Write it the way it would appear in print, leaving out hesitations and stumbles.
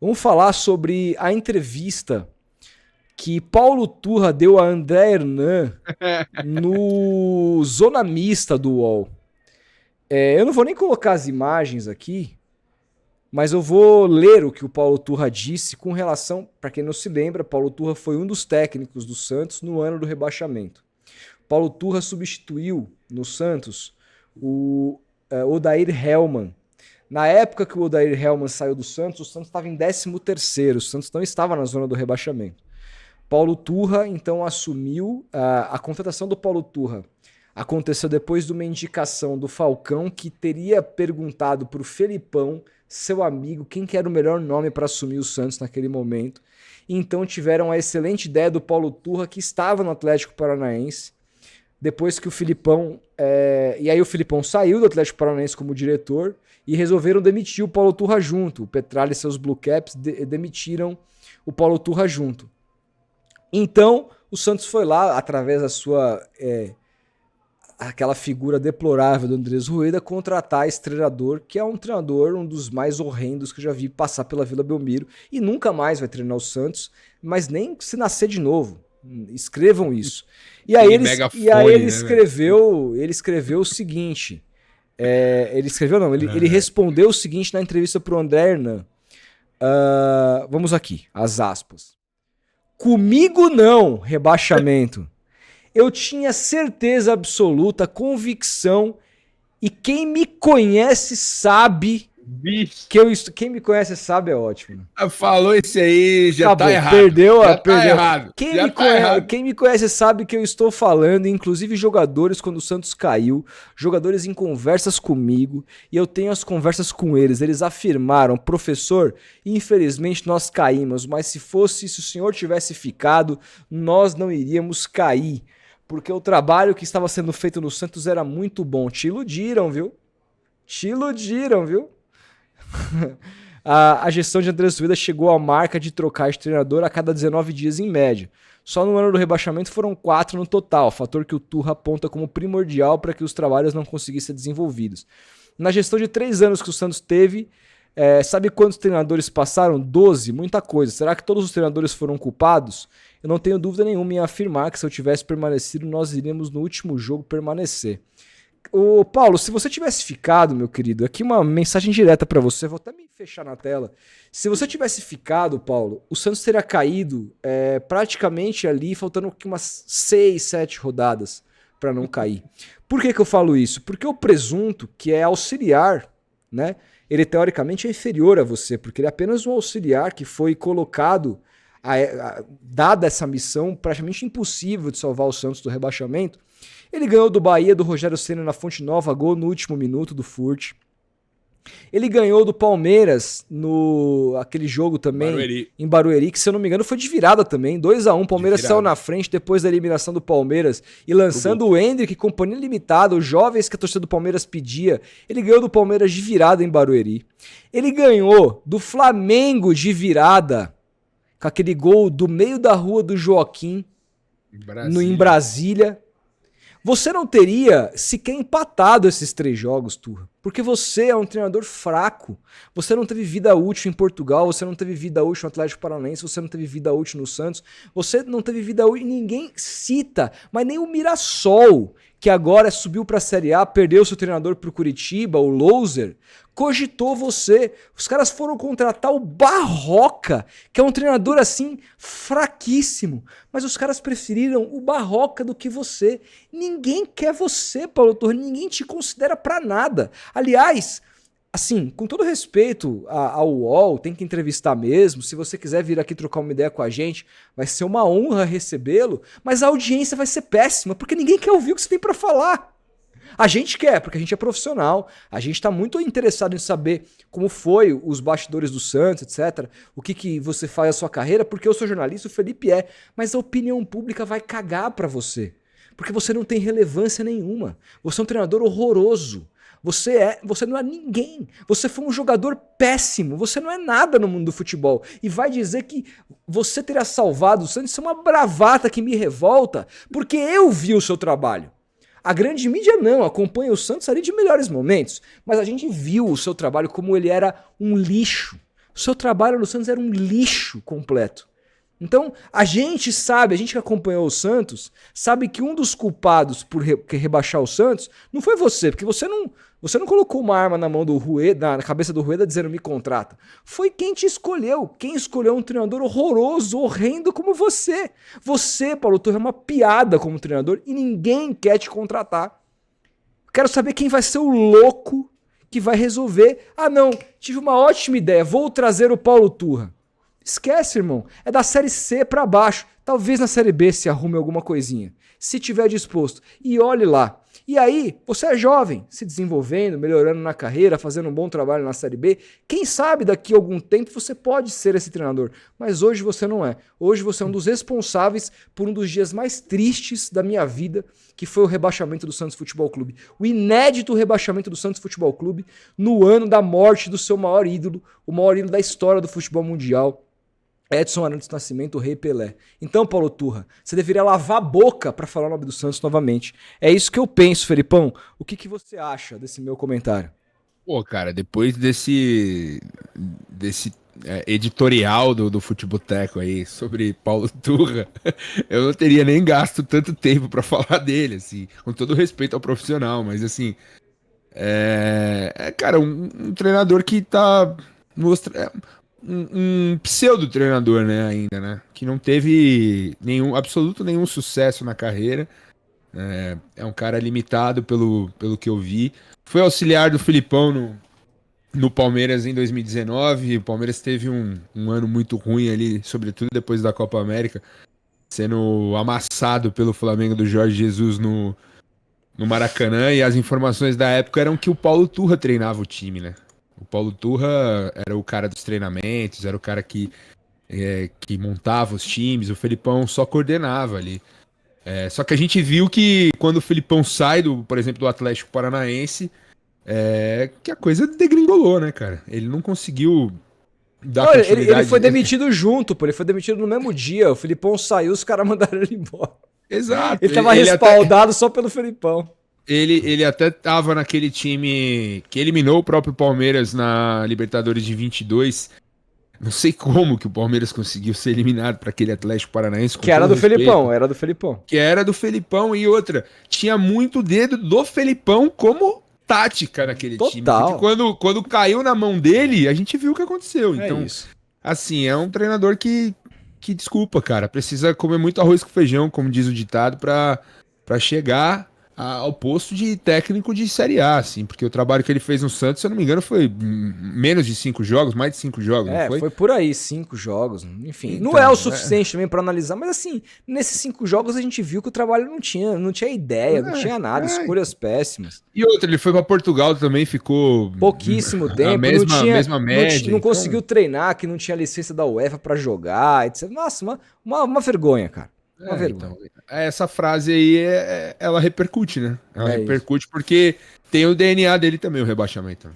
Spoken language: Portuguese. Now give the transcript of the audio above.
Vamos falar sobre a entrevista que Paulo Turra deu a André Hernan no Zona Mista do UOL. Eu não vou nem colocar as imagens aqui, mas eu vou ler o que o Paulo Turra disse com relação... Para quem não se lembra, Paulo Turra foi um dos técnicos do Santos no ano do rebaixamento. Paulo Turra substituiu no Santos o Odair Hellmann. Na época que o Odair Hellmann saiu do Santos, o Santos estava em 13º, o Santos não estava na zona do rebaixamento. Paulo Turra, então, assumiu a contratação do Paulo Turra. Aconteceu depois de uma indicação do Falcão, que teria perguntado para o Felipão, seu amigo, quem que era o melhor nome para assumir o Santos naquele momento. E então tiveram a excelente ideia do Paulo Turra, que estava no Atlético Paranaense. Depois que o Felipão... E aí o Felipão saiu do Atlético Paranaense como diretor e resolveram demitir o Paulo Turra junto. O Petralha e seus Blue Caps demitiram o Paulo Turra junto. Então, o Santos foi lá, através da sua... aquela figura deplorável do Andrés Rueda, contratar esse treinador, que é um treinador, um dos mais horrendos que eu já vi passar pela Vila Belmiro, e nunca mais vai treinar o Santos, mas nem se nascer de novo. Escrevam isso. E aí ele escreveu o seguinte. Ele respondeu o seguinte na entrevista pro André Hernan. Vamos aqui, as aspas. Comigo não, rebaixamento. Eu tinha certeza absoluta, convicção, e quem me conhece sabe que quem me conhece sabe é ótimo. Falou esse aí, já tá errado. Perdeu. Errado. Quem me conhece sabe que eu estou falando, inclusive jogadores, quando o Santos caiu, jogadores em conversas comigo, e eu tenho as conversas com eles. Eles afirmaram, professor, infelizmente nós caímos, mas se o senhor tivesse ficado, nós não iríamos cair. Porque o trabalho que estava sendo feito no Santos era muito bom. Te iludiram, viu? A gestão de Andrés Rueda chegou à marca de trocar de treinador a cada 19 dias em média. Só no ano do rebaixamento foram 4 no total, fator que o Turra aponta como primordial para que os trabalhos não conseguissem ser desenvolvidos. Na gestão de 3 anos que o Santos teve, sabe quantos treinadores passaram? 12, muita coisa. Será que todos os treinadores foram culpados? Eu não tenho dúvida nenhuma em afirmar que se eu tivesse permanecido, nós iríamos no último jogo permanecer. Ô Paulo, se você tivesse ficado, meu querido, aqui uma mensagem direta pra você, vou até me fechar na tela. Se você tivesse ficado, Paulo, o Santos teria caído praticamente ali, faltando umas 6, 7 rodadas pra não cair. Por que eu falo isso? Porque o presunto, que é auxiliar, né? Ele teoricamente é inferior a você, porque ele é apenas um auxiliar que foi colocado, dada essa missão praticamente impossível de salvar o Santos do rebaixamento. Ele ganhou do Bahia, do Rogério Ceni na Fonte Nova, gol no último minuto do Furt. Ele ganhou do Palmeiras aquele jogo também em Barueri, que se eu não me engano foi de virada também, 2-1, Palmeiras saiu na frente depois da eliminação do Palmeiras e lançando o Hendrick, companhia limitada, os jovens que a torcida do Palmeiras pedia. Ele ganhou do Palmeiras de virada em Barueri. Ele ganhou do Flamengo de virada, com aquele gol do meio da rua do Joaquim, em Brasília. Você não teria sequer empatado esses 3 jogos, Turra, porque você é um treinador fraco. Você não teve vida útil em Portugal, você não teve vida útil no Atlético Paranaense, você não teve vida útil no Santos, você não teve vida útil, ninguém cita, mas nem o Mirassol, que agora subiu para a Série A, perdeu seu treinador para o Curitiba, o Louser, cogitou você. Os caras foram contratar o Barroca, que é um treinador assim fraquíssimo, mas os caras preferiram o Barroca do que você. Ninguém quer você, Paulo Turra, ninguém te considera pra nada. Aliás, assim, com todo respeito ao UOL, tem que entrevistar mesmo. Se você quiser vir aqui trocar uma ideia com a gente, vai ser uma honra recebê-lo, mas a audiência vai ser péssima, porque ninguém quer ouvir o que você tem pra falar. A gente quer, porque a gente é profissional, a gente tá muito interessado em saber como foi os bastidores do Santos, etc. O que você faz a sua carreira, porque eu sou jornalista, o Felipe mas a opinião pública vai cagar pra você, porque você não tem relevância nenhuma, você é um treinador horroroso, você não é ninguém, você foi um jogador péssimo, você não é nada no mundo do futebol, e vai dizer que você terá salvado o Santos. Isso é uma bravata que me revolta, porque eu vi o seu trabalho. A grande mídia não, acompanha o Santos ali de melhores momentos, mas a gente viu o seu trabalho como ele era um lixo. O seu trabalho no Santos era um lixo completo. Então, a gente sabe, a gente que acompanhou o Santos, sabe que um dos culpados por rebaixar o Santos não foi você, porque você não colocou uma arma na mão do Rueda, na cabeça do Rueda dizendo me contrata. Foi quem te escolheu. Quem escolheu um treinador horroroso, horrendo como você. Você, Paulo Turra, é uma piada como treinador e ninguém quer te contratar. Quero saber quem vai ser o louco que vai resolver. Ah, não, tive uma ótima ideia, vou trazer o Paulo Turra. Esquece, irmão. É da Série C pra baixo. Talvez na Série B se arrume alguma coisinha. Se tiver disposto. E olhe lá. E aí, você é jovem, se desenvolvendo, melhorando na carreira, fazendo um bom trabalho na Série B. Quem sabe daqui a algum tempo você pode ser esse treinador. Mas hoje você não é. Hoje você é um dos responsáveis por um dos dias mais tristes da minha vida, que foi o rebaixamento do Santos Futebol Clube. O inédito rebaixamento do Santos Futebol Clube no ano da morte do seu maior ídolo, o maior ídolo da história do futebol mundial, Edson Arantes do Nascimento, o Rei Pelé. Então, Paulo Turra, você deveria lavar a boca para falar o nome do Santos novamente. É isso que eu penso, Felipão. O que você acha desse meu comentário? Pô, cara, depois desse editorial do Futeboteco aí sobre Paulo Turra, eu não teria nem gasto tanto tempo para falar dele, assim, com todo respeito ao profissional, mas assim, cara, um treinador que tá um pseudo-treinador, né, ainda, né? Que não teve absoluto nenhum sucesso na carreira. É um cara limitado pelo que eu vi. Foi auxiliar do Filipão no Palmeiras em 2019. O Palmeiras teve um ano muito ruim ali, sobretudo depois da Copa América, sendo amassado pelo Flamengo do Jorge Jesus no Maracanã. E as informações da época eram que o Paulo Turra treinava o time, né? O Paulo Turra era o cara dos treinamentos, era o cara que montava os times, o Felipão só coordenava ali. Só que a gente viu que quando o Felipão sai, por exemplo, do Atlético Paranaense, que a coisa degringolou, né, cara? Ele não conseguiu dar continuidade. Ele foi demitido junto, pô. Ele foi demitido no mesmo dia. O Felipão saiu, os caras mandaram ele embora. Exato. Ele tava respaldado só pelo Felipão. Ele até tava naquele time que eliminou o próprio Palmeiras na Libertadores de 22. Não sei como que o Palmeiras conseguiu ser eliminado para aquele Atlético Paranaense. Que era do Felipão, era do Felipão. Que era do Felipão e outra. Tinha muito dedo do Felipão como tática naquele time. Porque quando caiu na mão dele, a gente viu o que aconteceu. Então, assim, é um treinador que desculpa, cara, precisa comer muito arroz com feijão, como diz o ditado, para chegar ao posto de técnico de Série A, assim, porque o trabalho que ele fez no Santos, se eu não me engano, foi menos de 5 jogos, mais de 5 jogos, não foi? Foi por aí, 5 jogos, enfim. Então, não é o suficiente também pra analisar, mas assim, nesses 5 jogos a gente viu que o trabalho não tinha ideia, não tinha nada, escolhas péssimas. E outra, ele foi pra Portugal também, ficou pouquíssimo tempo, mesma média, não conseguiu treinar, que não tinha licença da UEFA pra jogar, etc. Nossa, uma vergonha, cara. Uma vergonha. Então, essa frase aí, ela repercute, né? Ela repercute porque tem o DNA dele também, o rebaixamento.